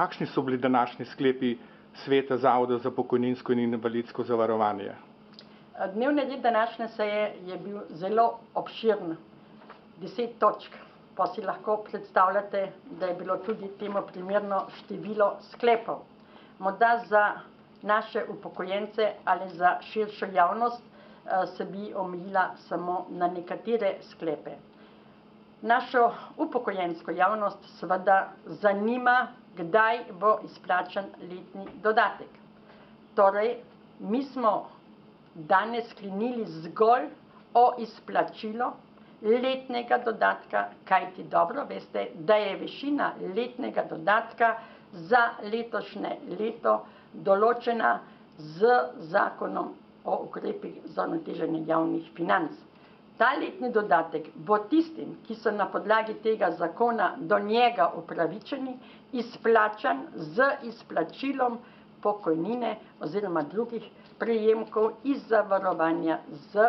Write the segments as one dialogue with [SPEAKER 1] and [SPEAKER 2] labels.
[SPEAKER 1] Kakšni so bili današnji sklepi Sveta Zavoda za pokojninsko in invalidsko zavarovanje?
[SPEAKER 2] Dnevni red današnje seje je bil zelo obširen, 10 točk, pa si lahko predstavljate, da je bilo tudi temu primerno število sklepov. Morda za naše upokojence ali za širšo javnost se bi omejila samo na nekatere sklepe. Našo upokojensko javnost seveda zanima, kdaj bo izplačan letni dodatek. Torej, mi smo danes sklenili zgolj o izplačilo letnega dodatka, kajti dobro veste, da je višina letnega dodatka za letošnje leto določena z Zakonom o ukrepih za uravnoteženje javnih financ. Ta letni dodatek bo tistim, ki so na podlagi tega zakona do njega upravičeni, izplačan z izplačilom pokojnine oziroma drugih prejemkov iz zavarovanja z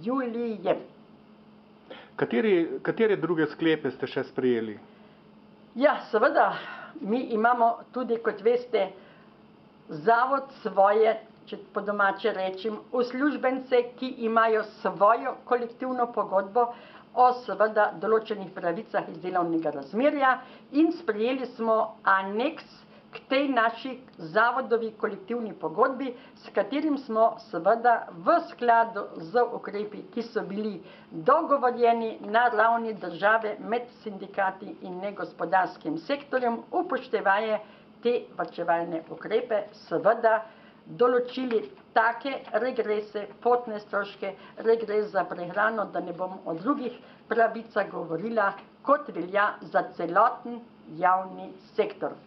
[SPEAKER 2] julijem.
[SPEAKER 1] Katere druge sklepe ste še sprejeli?
[SPEAKER 2] Ja, seveda, mi imamo tudi, kot veste, zavod svoje, če po domače rečem, uslužbence, ki imajo svojo kolektivno pogodbo o seveda določenih pravicah iz delovnega razmerja in sprejeli smo aneks k tej naši zavodovi kolektivni pogodbi, s katerim smo seveda v skladu z ukrepi, ki so bili dogovorjeni na ravni države med sindikati in negospodarskim sektorjem, upoštevaje te varčevalne ukrepe, seveda določili take regrese, potne stroške, regres za prehrano, da ne bom o drugih pravicah govorila, kot velja za celoten javni sektor.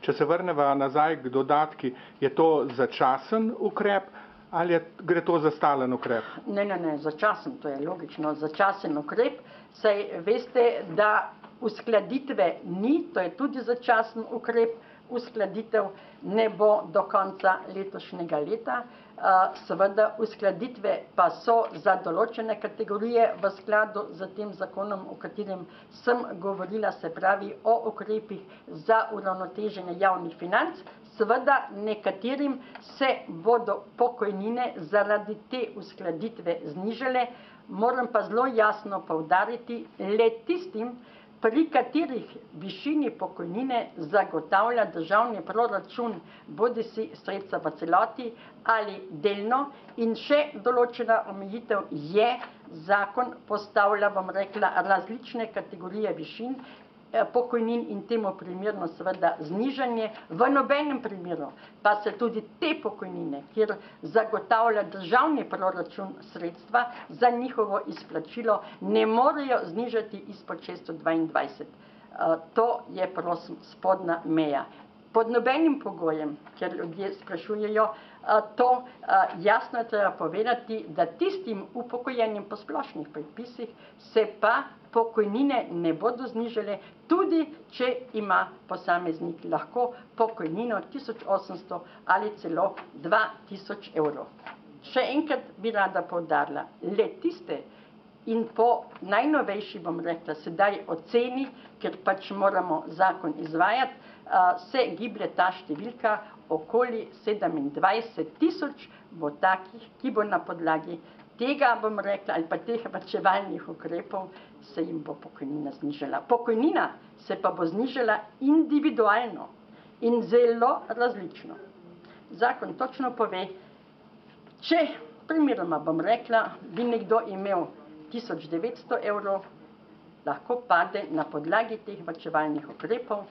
[SPEAKER 1] Če se vrneva nazaj k dodatki, je to začasen ukrep ali gre to za stalen ukrep?
[SPEAKER 2] Ne, začasen, to je logično, začasen ukrep, saj veste, da uskladitve ni, to je tudi začasen ukrep, uskladitev ne bo do konca letošnjega leta. Seveda uskladitve pa so za določene kategorije v skladu z tem zakonom, o katerem sem govorila, se pravi o ukrepih za uravnoteženje javnih financ. Seveda nekaterim se bodo pokojnine zaradi te uskladitve znižale, moram pa zelo jasno poudariti, le tistim, pri katerih višini pokojnine zagotavlja državni proračun bodisi sredstva v celoti ali delno, in še določena omejitev je, zakon postavlja, bom rekla, različne kategorije višin pokojnin in temu primerno seveda znižanje. V nobenem primeru pa se tudi te pokojnine, kjer zagotavlja državni proračun sredstva za njihovo izplačilo, ne morejo znižati izpod 622. To je, prosim, spodnja meja. Pod nobenim pogojem, ker ljudje sprašujejo, to jasno je treba povedati, da tistim upokojenim po splošnih predpisih se pa pokojnine ne bodo znižale, tudi če ima posameznik lahko pokojnino 1800 ali celo 2000 evrov. Še enkrat bi rada poudarila, le tiste in po najnovejši, bom rekla, sedaj oceni, ker pač moramo zakon izvajati, se giblje ta številka okoli 27 000 bo takih, ki bo na podlagi tega, bom rekla, ali pa teh varčevalnih ukrepov se jim bo pokojnina znižala. Pokojnina se pa bo znižala individualno in zelo različno. Zakon točno pove, če primeroma, bom rekla, bi nekdo imel 1900 evrov, lahko pade na podlagi teh varčevalnih ukrepov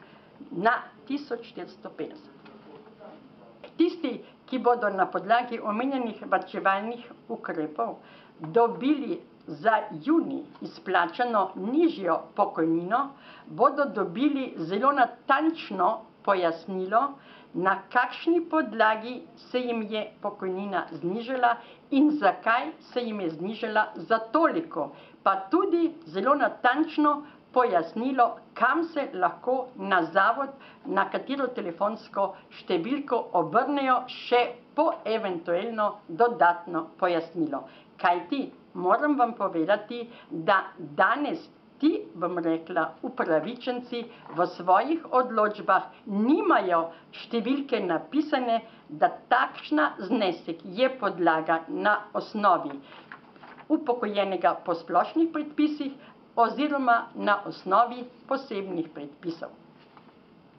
[SPEAKER 2] na 1450. Tisti, ki bodo na podlagi omenjenih varčevalnih ukrepov dobili za junij izplačano nižjo pokojnino, bodo dobili zelo natančno pojasnilo, na kakšni podlagi se jim je pokojnina znižala in zakaj se jim je znižala za toliko, pa tudi zelo natančno pojasnilo, kam se lahko na zavod, na katero telefonsko številko obrnejo še po eventualno dodatno pojasnilo. Kajti, moram vam povedati, da danes ti, bom rekla, upravičenci v svojih odločbah nimajo številke napisane, da takšna znesek je podlaga na osnovi upokojenega po splošnih predpisih oziroma na osnovi posebnih predpisov.